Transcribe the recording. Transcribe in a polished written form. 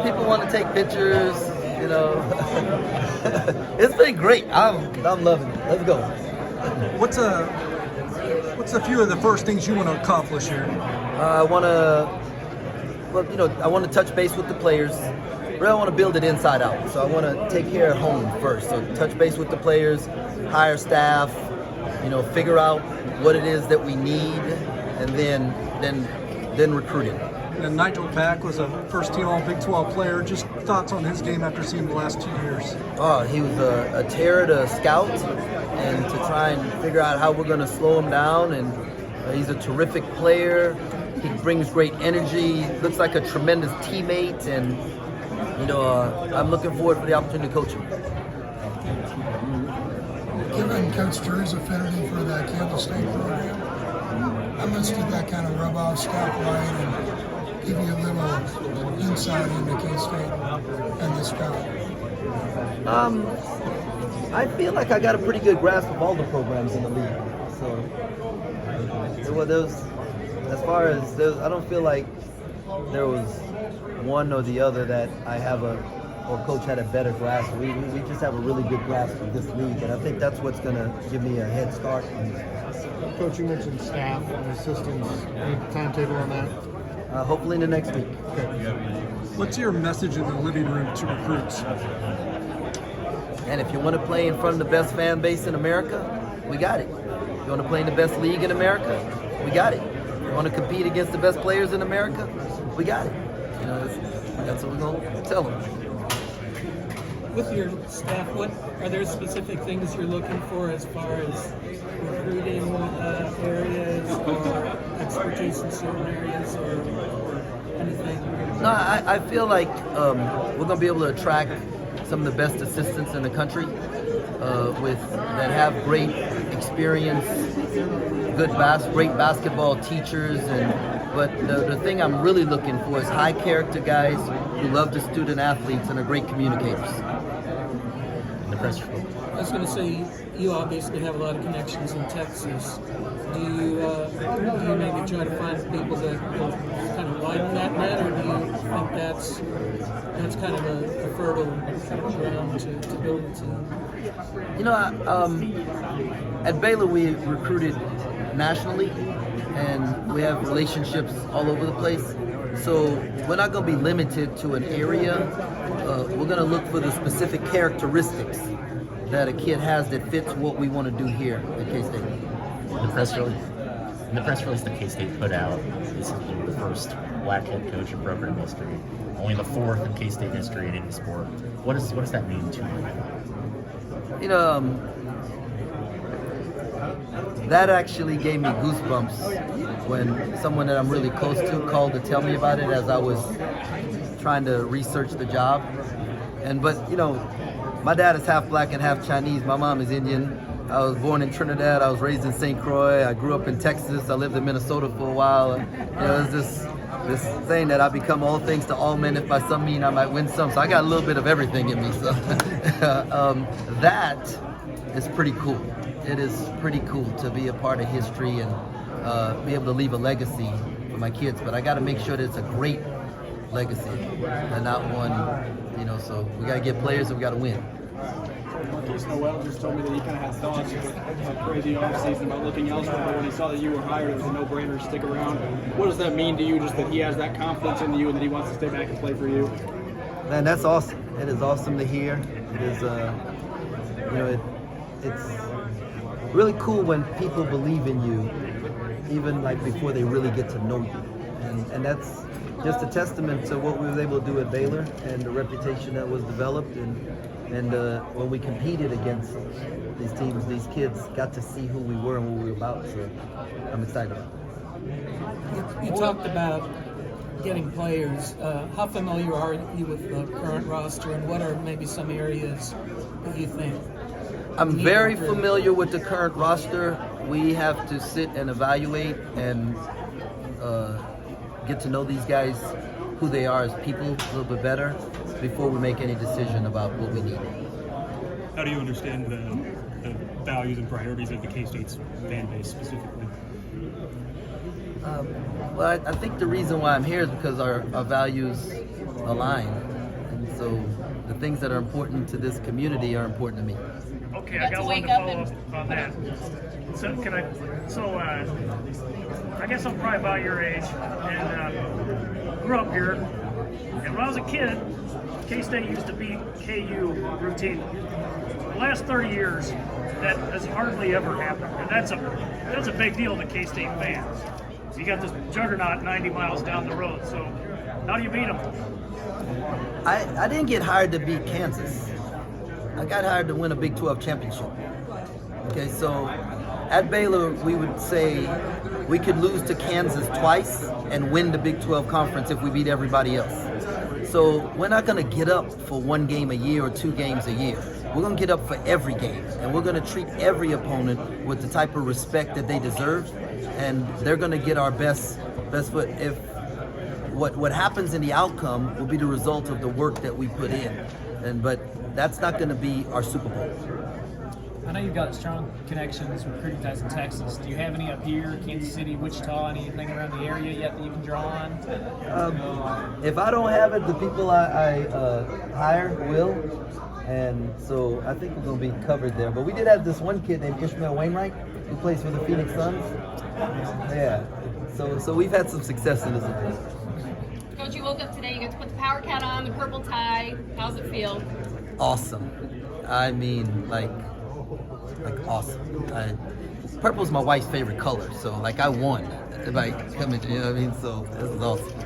people want to take pictures, you know. It's been great. I'm loving it. Let's go. What's a few of the first things you want to accomplish here? I want to touch base with the players. Really, I want to build it inside out. So I want to take care of home first. So touch base with the players, hire staff, figure out what it is that we need, and then recruit it. And Nigel Pack was a first-team All-Big 12 player. Just thoughts on his game after seeing the last 2 years? Oh, he was a terror to scout and to try and figure out how we're going to slow him down. And he's a terrific player. He brings great energy. Looks like a tremendous teammate. And I'm looking forward for the opportunity to coach him. Given Coach Drew's affinity for the K-State program, how much did that kind of rub off Scott White and give you a little insight into K-State and this scout? I feel like I got a pretty good grasp of all the programs in the league. So, I don't feel like there was one or the other that or coach had a better grasp. We just have a really good grasp of this league, and I think that's what's going to give me a head start. Coach, you mentioned staff and assistants. Any timetable on that? Hopefully in the next week. What's your message in the living room to recruits? And if you want to play in front of the best fan base in America, we got it. If you want to play in the best league in America, we got it. If you want to compete against the best players in America, we got it. That's what we're going to tell them. With your staff, what are there specific things you're looking for as far as recruiting areas or expertise in certain areas or anything? No, I feel like we're going to be able to attract some of the best assistants in the country that have great experience, great basketball teachers, but the thing I'm really looking for is high character guys who love the student athletes and are great communicators. I was going to say, you obviously have a lot of connections in Texas. Do you maybe try to find people that will kind of widen that net, or do you think that's kind of a fertile ground to build a team? At Baylor we recruited nationally, and we have relationships all over the place. So we're not going to be limited to an area. We're going to look for the specific characteristics that a kid has that fits what we want to do here at K-State. In the press release that K-State put out, this is the first black head coach in program history, only the fourth in K-State history in any sport. What does that mean to you? That actually gave me goosebumps when someone that I'm really close to called to tell me about it as I was trying to research the job. But my dad is half black and half Chinese. My mom is Indian. I was born in Trinidad. I was raised in St. Croix. I grew up in Texas. I lived in Minnesota for a while. There's this saying that I become all things to all men. If by some mean I might win some. So I got a little bit of everything in me. So that is pretty cool. It is pretty cool to be a part of history and be able to leave a legacy for my kids. But I got to make sure that it's a great legacy and not one, so we got to get players and we got to win. Marquise Noel just told me that he kind of had thoughts with a crazy offseason about looking elsewhere, but when he saw that you were hired, it was a no-brainer to stick around. What does that mean to you, just that he has that confidence in you and that he wants to stay back and play for you? Man, that's awesome. It is awesome to hear. It is, it's really cool when people believe in you, even like before they really get to know you. And that's just a testament to what we were able to do at Baylor and the reputation that was developed. And when we competed against these teams, these kids got to see who we were and what we were about. So I'm excited. You talked about getting players. How familiar are you with the current roster, and what are maybe some areas that you think? I'm very familiar with the current roster. We have to sit and evaluate and get to know these guys, who they are as people, a little bit better before we make any decision about what we need. How do you understand the values and priorities of the K-State's fan base specifically? Well, I think the reason why I'm here is because our values align. And so the things that are important to this community are important to me. Okay, I got one to follow up on that. So can I? So I guess I'm probably about your age, and grew up here. And when I was a kid, K-State used to beat KU routinely. The last 30 years, that has hardly ever happened, and that's a big deal to K-State fans. You got this juggernaut 90 miles down the road. So how do you beat them? I didn't get hired to beat Kansas. I got hired to win a Big 12 championship. Okay, so at Baylor, we would say we could lose to Kansas twice and win the Big 12 conference if we beat everybody else. So we're not going to get up for one game a year or 2 games a year. We're going to get up for every game, and we're going to treat every opponent with the type of respect that they deserve, and they're going to get our best foot. If what happens in the outcome will be the result of the work that we put in, but that's not going to be our Super Bowl. I know you've got strong connections, recruiting ties in Texas. Do you have any up here, Kansas City, Wichita, anything around the area yet that you can draw on? If I don't have it, the people I hire will. And so I think we're going to be covered there. But we did have this one kid named Ishmael Wainwright who plays for the Phoenix Suns. Yeah. So we've had some success in this event. Coach, you woke up today, you got to put the power cat on, the purple tie. How's it feel? Awesome. I mean, like awesome. Purple's my wife's favorite color, so like I won. Like, coming, you know what I mean? So this is awesome.